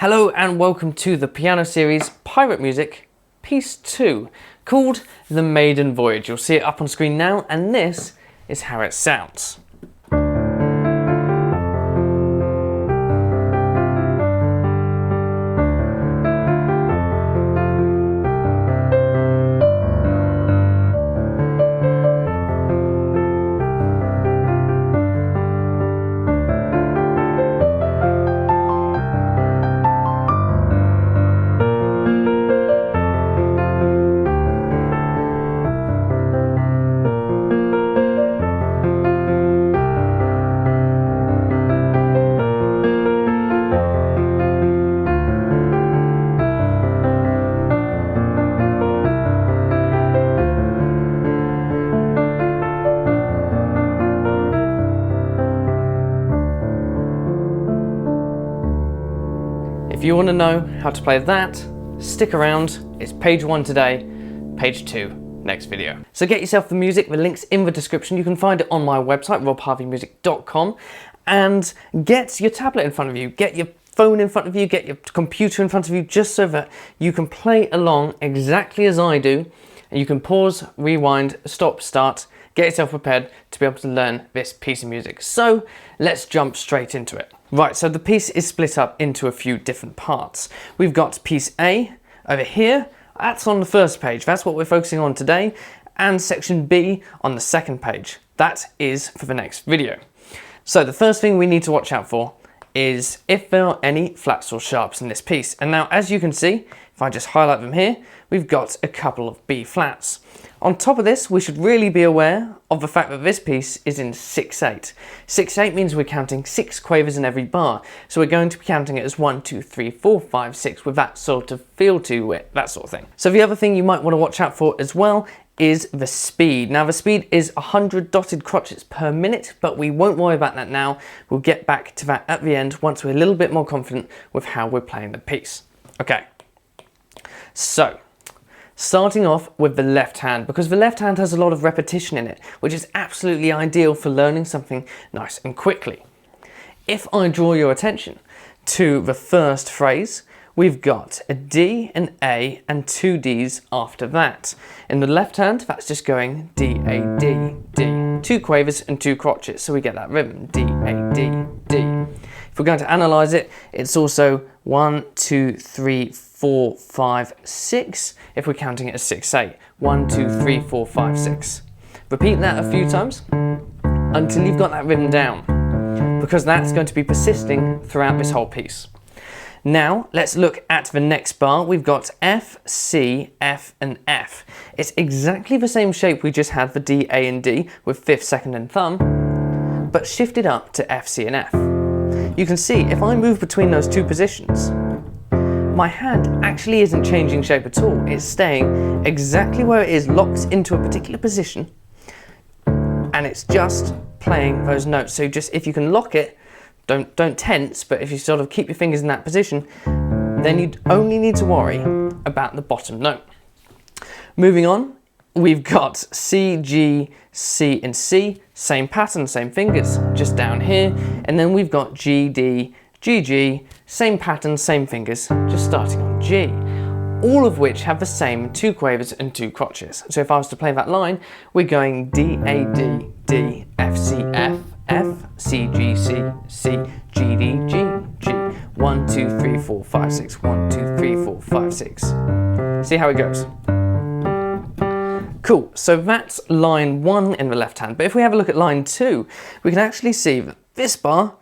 Hello and welcome to the piano series Pirate Music, Piece 2, called the Maiden Voyage. You'll see it up on screen now, and this is how it sounds. If you want to know how to play that, stick around. It's page 1 today, page 2 next video. So get yourself the music, the link's in the description. You can find it on my website, robharveymusic.com, and get your tablet in front of you, get your phone in front of you, get your computer in front of you, just so that you can play along exactly as I do, and you can pause, rewind, stop, start, get yourself prepared to be able to learn this piece of music. So let's jump straight into it. Right, so the piece is split up into a few different parts. We've got piece A over here, that's on the first page, that's what we're focusing on today, and section B on the second page. That is for the next video. So the first thing we need to watch out for is if there are any flats or sharps in this piece. And now, as you can see, if I just highlight them here, we've got a couple of B flats. On top of this, we should really be aware of the fact that this piece is in 6/8. 6/8 means we're counting 6 quavers in every bar. So we're going to be counting it as 1, 2, 3, 4, 5, 6 with that sort of feel to it, that sort of thing. So the other thing you might want to watch out for as well is the speed. Now the speed is 100 dotted crotchets per minute, but we won't worry about that now. We'll get back to that at the end once we're a little bit more confident with how we're playing the piece. Okay, so starting off with the left hand, because the left hand has a lot of repetition in it, which is absolutely ideal for learning something nice and quickly. If I draw your attention to the first phrase, we've got a D, an A, and 2 Ds after that. In the left hand, that's just going D, A, D, D. 2 quavers and 2 crotchets, so we get that rhythm, D, A, D, D. If we're going to analyse it, it's also 1, 2, 3, 4, 5, 6, if we're counting it as 6/8. 1, 2, 3, 4, 5, 6. Repeat that a few times until you've got that rhythm down, because that's going to be persisting throughout this whole piece. Now, let's look at the next bar. We've got F, C, F, and F. It's exactly the same shape we just had for D, A, and D with 5th, 2nd, and thumb, but shifted up to F, C, and F. You can see if I move between those two positions, my hand actually isn't changing shape at all. It's staying exactly where it is, locked into a particular position, and it's just playing those notes. So just, if you can lock it, don't tense, but if you sort of keep your fingers in that position, then you only need to worry about the bottom note. Moving on, we've got C, G, C, and C, same pattern, same fingers, just down here, and then we've got G, D, G, G, same pattern, same fingers, just starting on G, all of which have the same 2 quavers and 2 crotchets. So if I was to play that line, we're going D, A, D, D, F, C, F, F, C, G, C, C, G, D, G, G. 1, 2, 3, 4, 5, 6. 1, 2, 3, 4, 5, 6. See how it goes? Cool, so that's line 1 in the left hand. But if we have a look at line 2, we can actually see that this bar,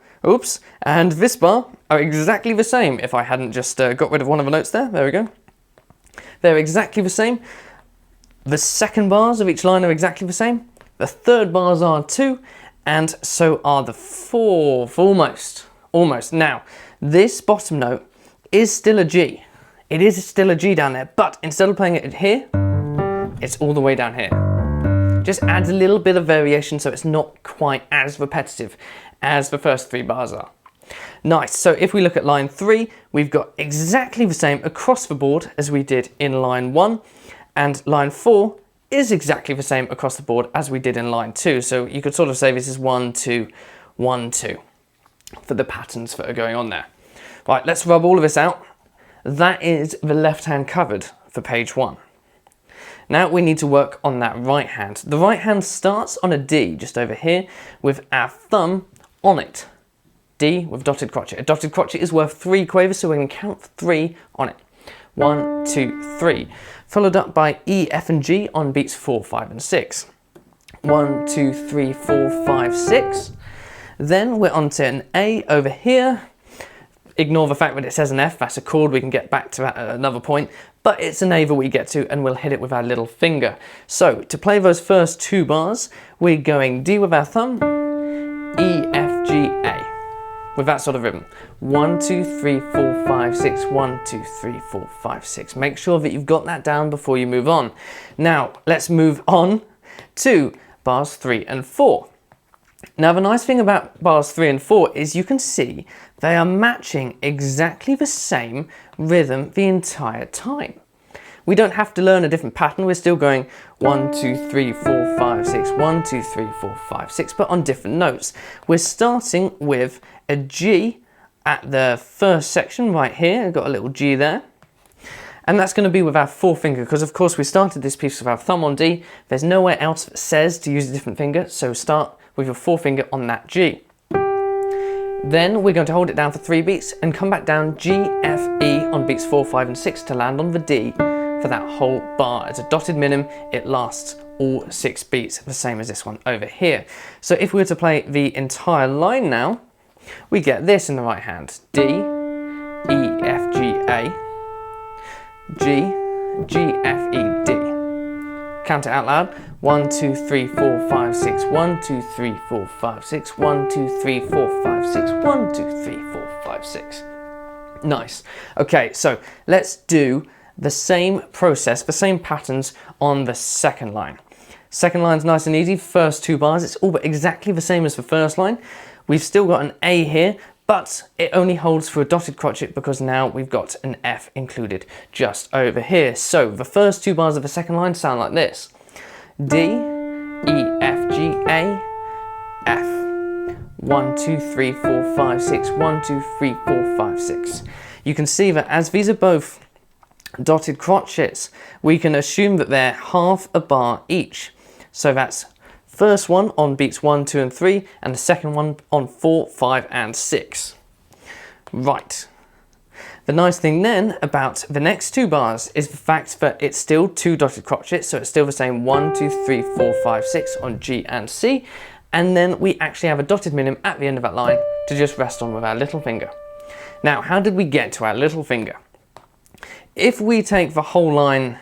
and this bar are exactly the same. If I hadn't just got rid of one of the notes there we go. They're exactly the same. The second bars of each line are exactly the same. The third bars are too, and so are the fourth, almost. Now, this bottom note is still a G. It is still a G down there, but instead of playing it here, it's all the way down here. Just adds a little bit of variation so it's not quite as repetitive as the first 3 bars are. Nice, so if we look at line 3, we've got exactly the same across the board as we did in line 1, and line 4 is exactly the same across the board as we did in line 2. So you could sort of say this is 1, 2, 1, 2 for the patterns that are going on there. Right, let's rub all of this out. That is the left hand covered for page 1. Now we need to work on that right hand. The right hand starts on a D just over here with our thumb on it. D with dotted crotchet. A dotted crotchet is worth 3 quavers, so we're going to count 3 on it. 1, 2, 3. Followed up by E, F and G on beats 4, 5 and 6. 1, 2, 3, 4, 5, 6. Then we're on to an A over here. Ignore the fact that it says an F, that's a chord, we can get back to that at another point, but it's an A that we get to and we'll hit it with our little finger. So to play those first 2 bars, we're going D with our thumb, E, F, G, A, with that sort of rhythm. 1, 2, 3, 4, 5, 6, 1, 2, 3, 4, 5, 6. Make sure that you've got that down before you move on. Now let's move on to bars 3 and 4. Now the nice thing about bars 3 and 4 is you can see they are matching exactly the same rhythm the entire time. We don't have to learn a different pattern, we're still going 1, 2, 3, 4, 5, 6, 1, 2, 3, 4, 5, 6, but on different notes. We're starting with a G at the first section right here, I've got a little G there. And that's going to be with our 4-finger, because of course we started this piece with our thumb on D. There's nowhere else that says to use a different finger, so start with your 4-finger on that G. Then we're going to hold it down for 3 beats and come back down G, F, E on beats 4, 5 and 6 to land on the D for that whole bar. It's a dotted minim, it lasts all 6 beats, the same as this one over here. So if we were to play the entire line now, we get this in the right hand. D, E, F, G, A, G, G, F, E, D. Count it out loud. 1, 2, 3, 4, 5, 6, 1, 2, 3, 4, 5, 6, 1, 2, 3, 4, 5, 6, 1, 2, 3, 4, 5, 6. Nice. Okay, so let's do the same process, the same patterns on the second line. Second line's nice and easy. First 2 bars, it's all but exactly the same as the first line. We've still got an A here, but it only holds for a dotted crotchet because now we've got an F included just over here. So the first 2 bars of the second line sound like this. D, E, F, G, A, F. 1, 2, 3, 4, 5, 6, 1, 2, 3, 4, 5, 6. You can see that as these are both dotted crotchets, we can assume that they're half a bar each. So that's first one on beats 1, 2 and 3 and the second one on 4, 5 and 6. Right. The nice thing then about the next 2 bars is the fact that it's still 2 dotted crotchets, so it's still the same 1, 2, 3, 4, 5, 6 on G and C, and then we actually have a dotted minim at the end of that line to just rest on with our little finger. Now, how did we get to our little finger? If we take the whole line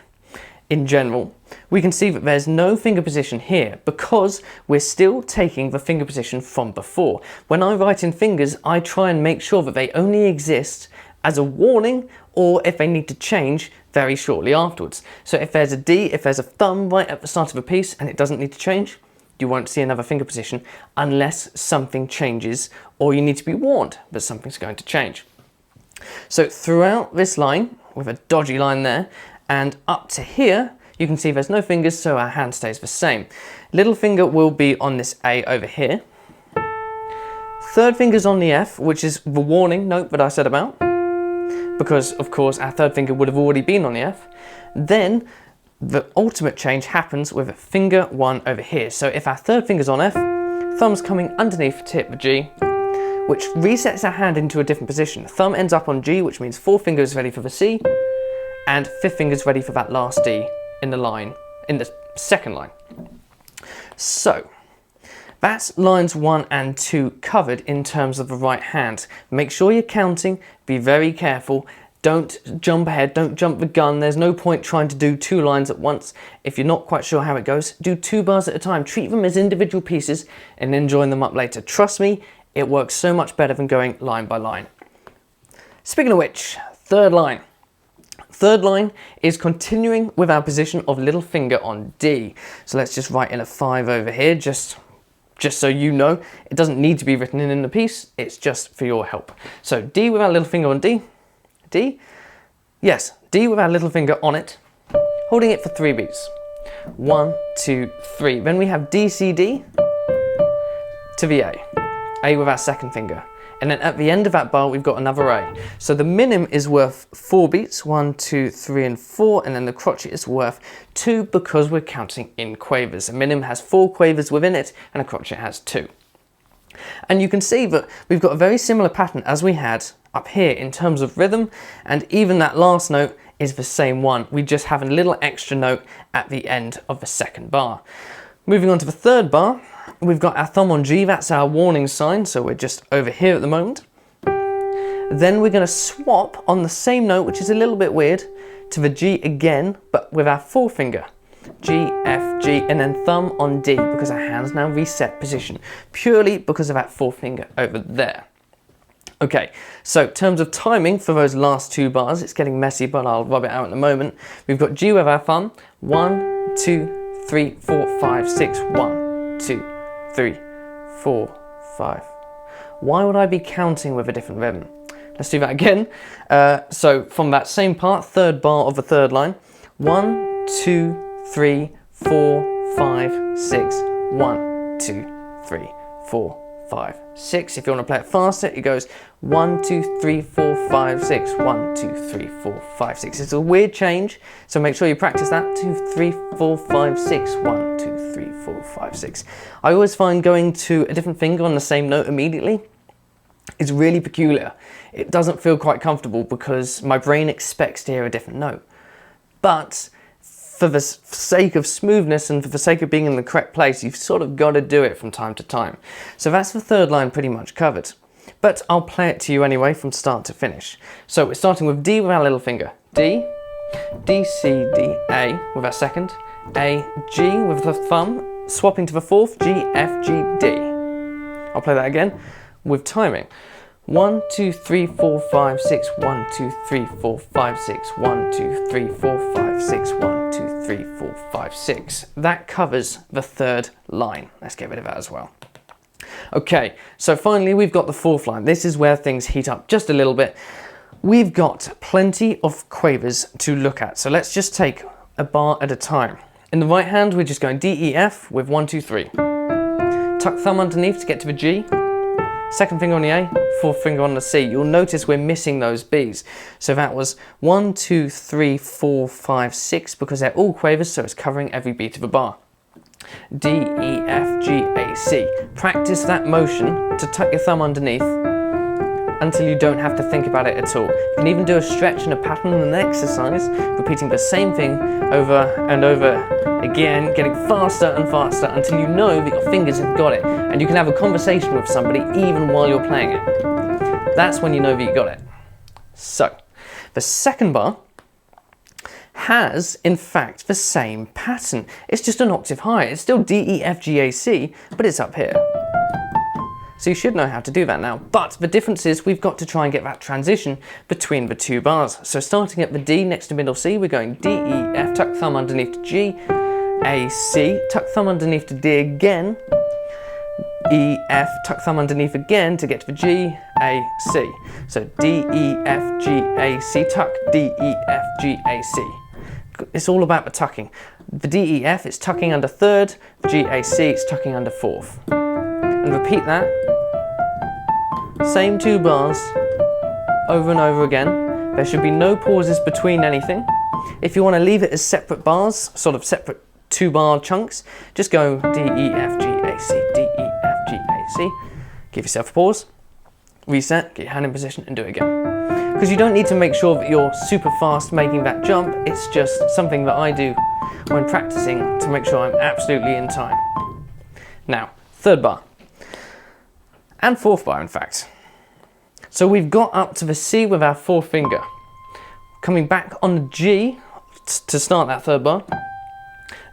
in general, we can see that there's no finger position here because we're still taking the finger position from before. When I write in fingers, I try and make sure that they only exist as a warning or if they need to change very shortly afterwards. So if there's a D, if there's a thumb right at the start of a piece and it doesn't need to change, you won't see another finger position unless something changes or you need to be warned that something's going to change. So throughout this line, with a dodgy line there, and up to here, you can see there's no fingers, so our hand stays the same. Little finger will be on this A over here. Third finger's on the F, which is the warning note that I said about, because of course our third finger would have already been on the F. Then the ultimate change happens with finger 1 over here. So if our third finger's on F, thumb's coming underneath to hit the G, which resets our hand into a different position. Thumb ends up on G, which means 4 fingers ready for the C, and 5th finger's ready for that last D in the line, in the second line. So that's lines 1 and 2 covered in terms of the right hand. Make sure you're counting, be very careful, don't jump ahead, don't jump the gun. There's no point trying to do 2 lines at once. If you're not quite sure how it goes, do 2 bars at a time. Treat them as individual pieces and then join them up later. Trust me, it works so much better than going line by line. Speaking of which, third line. Third line is continuing with our position of little finger on D. So let's just write in a 5 over here, just so you know. It doesn't need to be written in the piece, it's just for your help. So D with our little finger on D. D? Yes, D with our little finger on it, holding it for 3 beats. 1, 2, 3. Then we have D, C, D to the A. A with our second finger. And then at the end of that bar, we've got another A. So the minim is worth 4 beats, 1, 2, 3, and 4, and then the crotchet is worth 2 because we're counting in quavers. A minim has 4 quavers within it, and a crotchet has 2. And you can see that we've got a very similar pattern as we had up here in terms of rhythm, and even that last note is the same one. We just have a little extra note at the end of the second bar. Moving on to the third bar, we've got our thumb on G, that's our warning sign, so we're just over here at the moment. Then we're going to swap on the same note, which is a little bit weird, to the G again, but with our forefinger. G, F, G, and then thumb on D, because our hands now reset position, purely because of that forefinger over there. Okay, so in terms of timing for those last 2 bars, it's getting messy, but I'll rub it out in a moment. We've got G with our thumb, 1, 2, 3, 4, 5, 6, 1, 2, 3, 4, 5. Why would I be counting with a different rhythm? Let's do that again. So from that same part, third bar of the third line, 1, 2, 3, 4, 5, 6, 1, 2, 3, 4, 5, 6. If you want to play it faster, it goes 1, 2, 3, 4, 5, 6, 1, 2, 3, 4, 5, 6. It's a weird change, so make sure you practice that. 2, 3, 4, 5, 6, 1, 2, 3, 4, 5, 6. I always find going to a different finger on the same note immediately is really peculiar. It doesn't feel quite comfortable because my brain expects to hear a different note. But for the sake of smoothness and for the sake of being in the correct place, you've sort of got to do it from time to time. So that's the third line pretty much covered. But I'll play it to you anyway from start to finish. So we're starting with D with our little finger. D, D, C, D, A with our second. A, G with the thumb, swapping to the fourth, G, F, G, D. I'll play that again with timing. 1, 2, 3, 4, 5, 6, 1, 2, 3, 4, 5, 6, 1, 2, 3, 4, 5, 6, 1, 2, 3, 4, 5, 6. That covers the third line. Let's get rid of that as well. Okay, so finally we've got the fourth line. This is where things heat up just a little bit. We've got plenty of quavers to look at, so let's just take a bar at a time. In the right hand, we're just going D, E, F with 1, 2, 3. Tuck thumb underneath to get to the G. Second finger on the A, fourth finger on the C. You'll notice we're missing those Bs. So that was 1, 2, 3, 4, 5, 6, because they're all quavers, so it's covering every beat of a bar. D, E, F, G, A, C. Practice that motion to tuck your thumb underneath until you don't have to think about it at all. You can even do a stretch and a pattern and an exercise, repeating the same thing over and over again, getting faster and faster until you know that your fingers have got it, and you can have a conversation with somebody even while you're playing it. That's when you know that you got it. So, the second bar has, in fact, the same pattern. It's just an octave higher. It's still D, E, F, G, A, C, but it's up here. So you should know how to do that now. But the difference is we've got to try and get that transition between the 2 bars. So starting at the D next to middle C, we're going D, E, F, tuck thumb underneath to G, A, C, tuck thumb underneath to D again, E, F, tuck thumb underneath again to get to the G, A, C. So D, E, F, G, A, C, tuck, D, E, F, G, A, C. It's all about the tucking. The D, E, F, it's tucking under third, the G, A, C, it's tucking under fourth. And repeat that. Same 2 bars over and over again. There should be no pauses between anything. If you want to leave it as separate bars, sort of separate 2-bar chunks, just go D, E, F, G, A, C, D, E, F, G, A, C. Give yourself a pause, reset, get your hand in position and do it again. Because you don't need to make sure that you're super fast making that jump, it's just something that I do when practicing to make sure I'm absolutely in time. Now, third bar. And fourth bar, in fact. So we've got up to the C with our forefinger. Coming back on the G to start that third bar.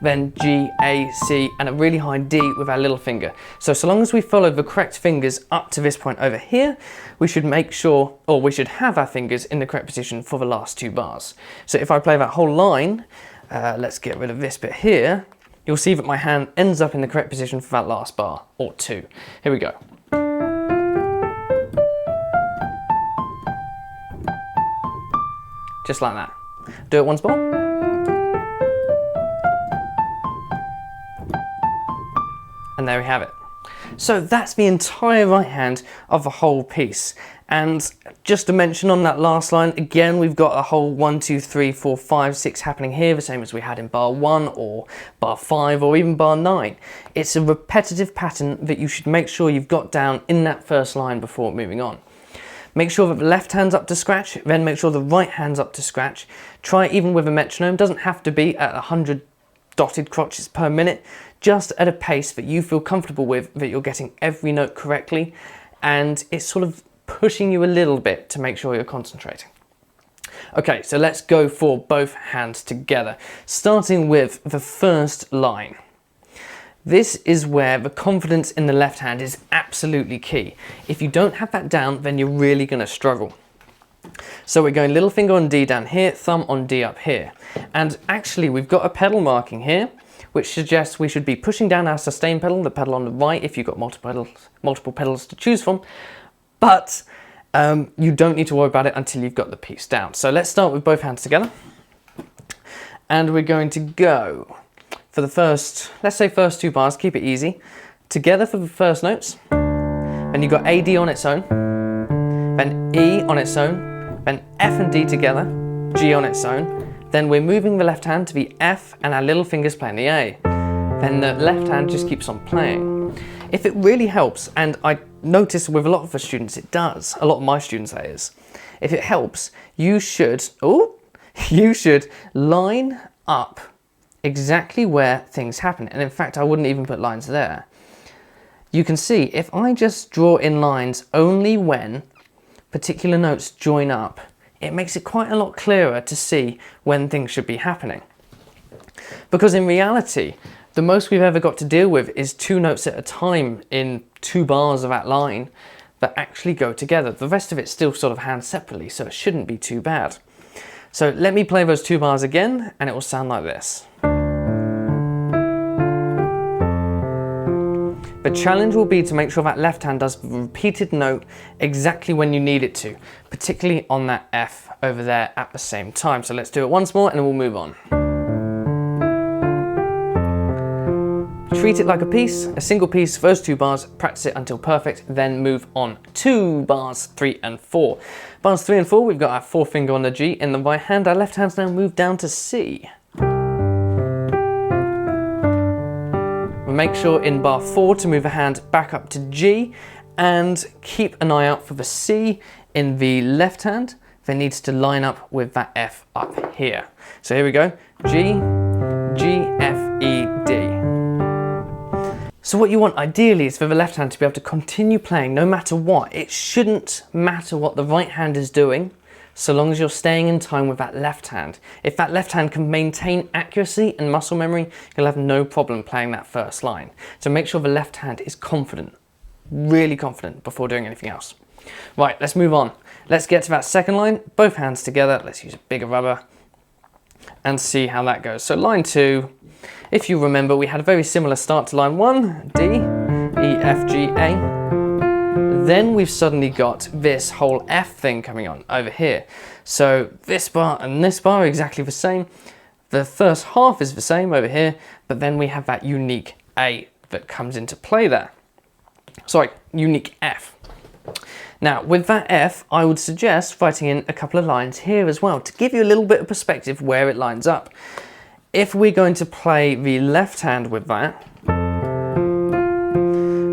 Then G, A, C, and a really high D with our little finger. So long as we follow the correct fingers up to this point over here, we should make sure, or we should have our fingers in the correct position for the last 2 bars. So if I play that whole line, let's get rid of this bit here, you'll see that my hand ends up in the correct position for that last bar, or 2. Here we go. Just like that. Do it once more. And there we have it. So that's the entire right hand of the whole piece. And just to mention on that last line, again, we've got a whole 1, 2, 3, 4, 5, 6 happening here, the same as we had in bar 1 or bar 5 or even bar 9. It's a repetitive pattern that you should make sure you've got down in that first line before moving on. Make sure that the left hand's up to scratch, then make sure the right hand's up to scratch. Try even with a metronome, doesn't have to be at 100 dotted crotches per minute, just at a pace that you feel comfortable with, that you're getting every note correctly, and it's sort of pushing you a little bit to make sure you're concentrating. Okay, so let's go for both hands together, starting with the first line. This is where the confidence in the left hand is absolutely key. If you don't have that down, then you're really going to struggle. So we're going little finger on D down here, thumb on D up here. And actually we've got a pedal marking here, which suggests we should be pushing down our sustain pedal, the pedal on the right if you've got multiple pedals to choose from. But you don't need to worry about it until you've got the piece down. So let's start with both hands together. And we're going to go for the first, let's say first 2 bars, keep it easy. Together for the first notes. Then you've got A, D on its own. Then E on its own. Then F and D together. G on its own. Then we're moving the left hand to the F and our little fingers playing the A. Then the left hand just keeps on playing. If it really helps, and I notice with a lot of the students it does, a lot of my students that is, if it helps, you should line up exactly where things happen. And in fact, I wouldn't even put lines there. You can see if I just draw in lines only when particular notes join up, it makes it quite a lot clearer to see when things should be happening. Because in reality, the most we've ever got to deal with is 2 notes at a time in 2 bars of that line that actually go together. The rest of it's still sort of hand separately, so it shouldn't be too bad. So let me play those 2 bars again, and it will sound like this. The challenge will be to make sure that left hand does the repeated note exactly when you need it to, particularly on that F over there at the same time. So let's do it once more and then we'll move on. Treat it like a piece, a single piece, first 2 bars, practice it until perfect, then move on to bars 3 and 4. Bars 3 and 4, we've got our 4th finger on the G in the right hand, our left hand's now moved down to C. Make sure in bar 4 to move the hand back up to G, and keep an eye out for the C in the left hand that needs to line up with that F up here. So here we go, G, G, F, E, D. So what you want ideally is for the left hand to be able to continue playing no matter what. It shouldn't matter what the right hand is doing, so long as you're staying in time with that left hand. If that left hand can maintain accuracy and muscle memory, you'll have no problem playing that first line. So make sure the left hand is confident, really confident before doing anything else. Right, let's move on. Let's get to that second line, both hands together. Let's use a bigger rubber and see how that goes. So line 2, if you remember, we had a very similar start to line 1, D, E, F, G, A. Then we've suddenly got this whole F thing coming on over here. So this bar and this bar are exactly the same. The first half is the same over here, but then we have that unique A that comes into play there. Sorry, unique F. Now with that F, I would suggest writing in a couple of lines here as well to give you a little bit of perspective where it lines up. If we're going to play the left hand with that,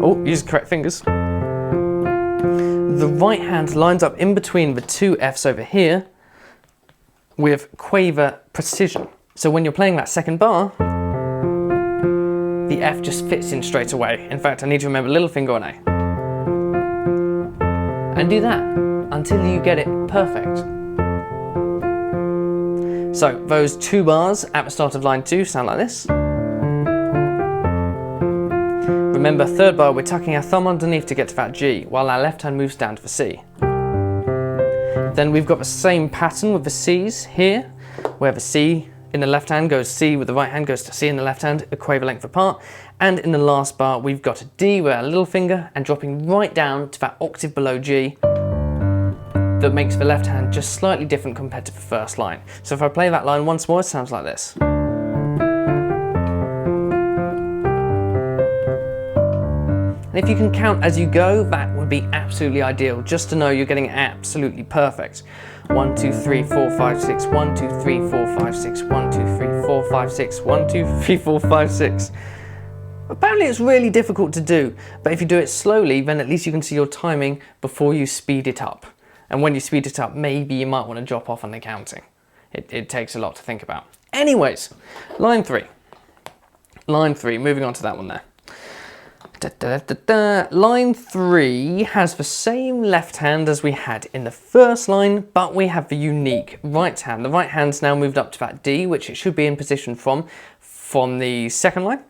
oh, use the correct fingers. The right hand lines up in between the 2 Fs over here with quaver precision. So when you're playing that second bar, the F just fits in straight away. In fact, I need to remember little finger on A. And do that until you get it perfect. So those 2 bars at the start of line 2 sound like this. Remember, 3rd bar, we're tucking our thumb underneath to get to that G, while our left hand moves down to the C. Then we've got the same pattern with the C's here, where the C in the left hand goes C with the right hand, goes to C in the left hand, a quaver length apart. And in the last bar, we've got a D with our little finger and dropping right down to that octave below G that makes the left hand just slightly different compared to the first line. So if I play that line once more, it sounds like this. And if you can count as you go, that would be absolutely ideal, just to know you're getting it absolutely perfect. 1, 2, 3, 4, 5, 6, 1, 2, 3, 4, 5, 6, 1, 2, 3, 4, 5, 6, 1, 2, 3, 4, 5, 6. Apparently it's really difficult to do, but if you do it slowly, then at least you can see your timing before you speed it up. And when you speed it up, maybe you might want to drop off on the counting. It takes a lot to think about. Anyways, line 3. Line 3, moving on to that one there. Line 3 has the same left hand as we had in the first line, but we have the unique right hand. The right hand's now moved up to that D, which it should be in position from the second line.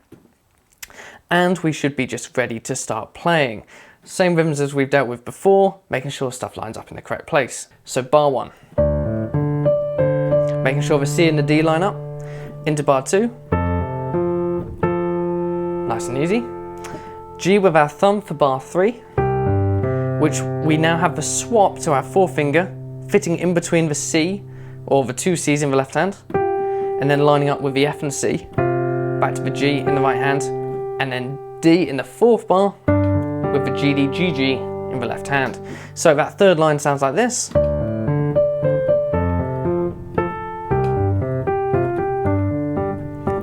And we should be just ready to start playing. Same rhythms as we've dealt with before, making sure stuff lines up in the correct place. So bar 1. Making sure the C and the D line up. Into bar 2. Nice and easy. G with our thumb for bar 3, which we now have the swap to our forefinger, fitting in between the C, or the 2 C's in the left hand, and then lining up with the F and C, back to the G in the right hand, and then D in the 4th bar, with the GD, GG in the left hand. So that third line sounds like this.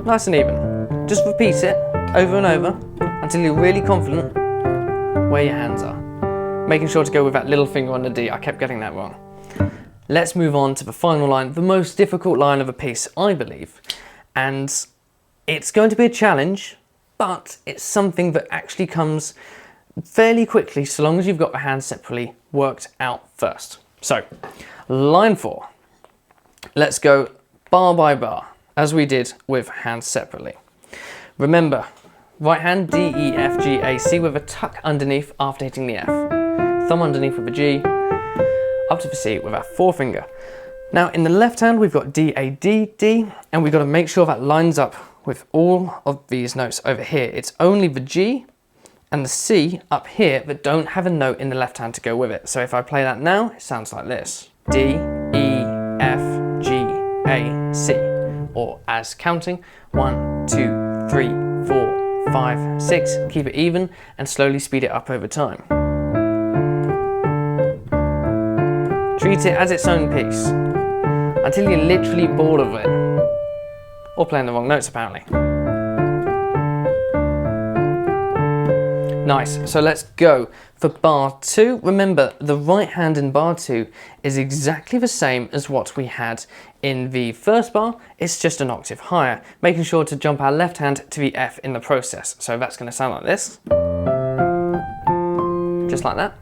Nice and even. Just repeat it over and over until you're really confident where your hands are. Making sure to go with that little finger on the D. I kept getting that wrong. Let's move on to the final line, the most difficult line of a piece, I believe. And it's going to be a challenge, but it's something that actually comes fairly quickly so long as you've got the hands separately worked out first. So, line 4. Let's go bar by bar, as we did with hands separately. Remember, right hand D, E, F, G, A, C with a tuck underneath after hitting the F. Thumb underneath with a G, up to the C with our forefinger. Now in the left hand we've got D, A, D, D, and we've got to make sure that lines up with all of these notes over here. It's only the G and the C up here that don't have a note in the left hand to go with it. So if I play that now, it sounds like this. D, E, F, G, A, C. Or as counting, 1, 2, 3, 4, 5, 6. Keep it even and slowly speed it up over time. Treat it as its own piece until you're literally bored of it. Or playing the wrong notes apparently. Nice, so let's go for bar 2. Remember, the right hand in bar 2 is exactly the same as what we had in the first bar, it's just an octave higher, making sure to jump our left hand to the F in the process. So that's going to sound like this. Just like that.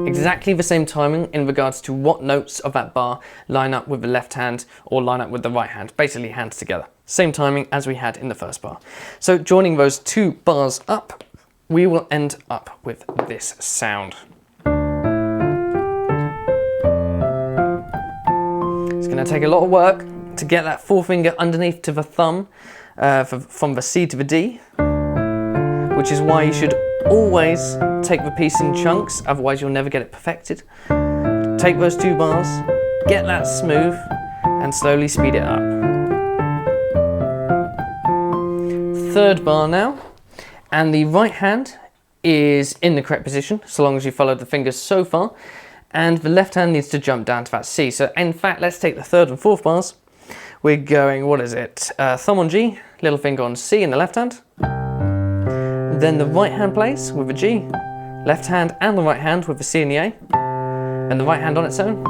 Exactly the same timing in regards to what notes of that bar line up with the left hand or line up with the right hand, basically hands together. Same timing as we had in the first bar. So joining those 2 bars up, we will end up with this sound. It's going to take a lot of work to get that forefinger underneath to the thumb, from the C to the D, which is why you should always take the piece in chunks, otherwise you'll never get it perfected. Take those 2 bars, get that smooth, and slowly speed it up. 3rd bar now, and the right hand is in the correct position, so long as you followed the fingers so far, and the left hand needs to jump down to that C. So in fact, let's take the 3rd and 4th bars. We're going, what is it? Thumb on G, little finger on C in the left hand. Then the right hand plays with a G, left hand and the right hand with the C and the A, and the right hand on its own.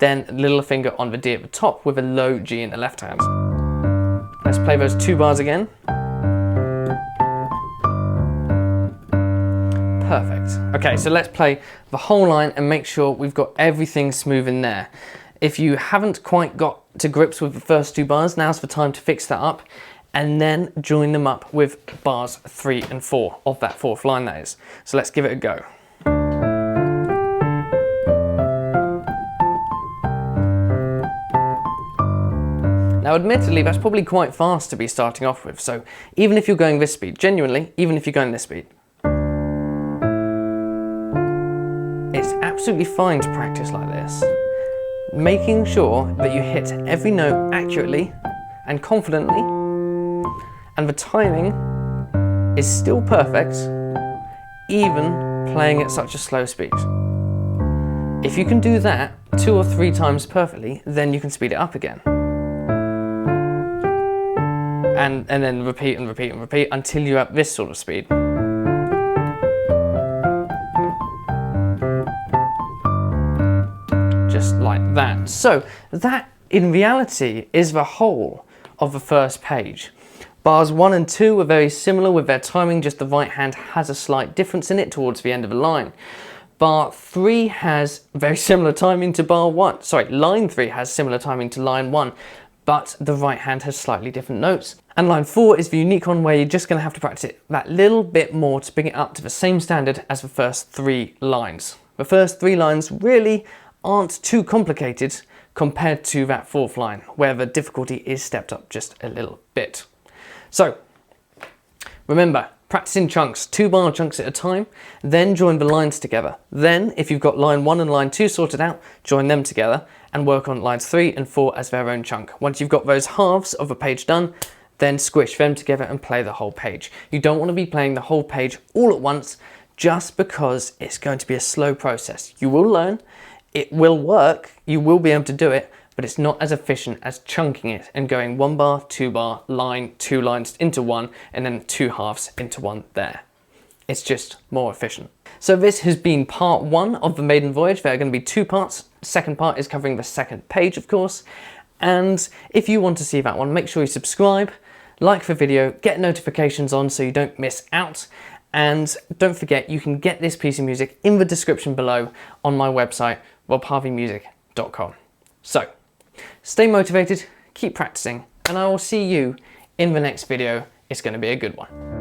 Then little finger on the D at the top with a low G in the left hand. Let's play those 2 bars again. Perfect. Okay, so let's play the whole line and make sure we've got everything smooth in there. If you haven't quite got to grips with the first 2 bars, now's the time to fix that up and then join them up with bars 3 and 4 of that 4th line, that is. So let's give it a go. Now admittedly, that's probably quite fast to be starting off with, so even if you're going this speed, genuinely, even if you're going this speed, it's absolutely fine to practice like this. Making sure that you hit every note accurately and confidently, and the timing is still perfect, even playing at such a slow speed. If you can do that 2 or 3 times perfectly, then you can speed it up again. And then repeat and repeat and repeat until you're at this sort of speed. Just like that. So that in reality is the whole of the first page. Bars 1 and 2 are very similar with their timing, just the right hand has a slight difference in it towards the end of the line. Bar 3 has very similar timing to bar 1. Sorry, line 3 has similar timing to line 1, but the right hand has slightly different notes. And line 4 is the unique one where you're just going to have to practice it that little bit more to bring it up to the same standard as the first 3 lines. The first 3 lines really aren't too complicated compared to that 4th line, where the difficulty is stepped up just a little bit. So, remember, practice in chunks, 2-bar chunks at a time, then join the lines together. Then, if you've got line 1 and line 2 sorted out, join them together and work on lines 3 and 4 as their own chunk. Once you've got those halves of a page done, then squish them together and play the whole page. You don't want to be playing the whole page all at once just because it's going to be a slow process. You will learn, it will work, you will be able to do it, but it's not as efficient as chunking it and going 1 bar, 2 bar, line, 2 lines into 1, and then 2 halves into 1 there. It's just more efficient. So this has been part 1 of the Maiden Voyage. There are going to be 2 parts. The second part is covering the second page, of course. And if you want to see that one, make sure you subscribe, like the video, get notifications on so you don't miss out. And don't forget, you can get this piece of music in the description below on my website, robharveymusic.com. So, stay motivated, keep practicing, and I will see you in the next video. It's going to be a good one.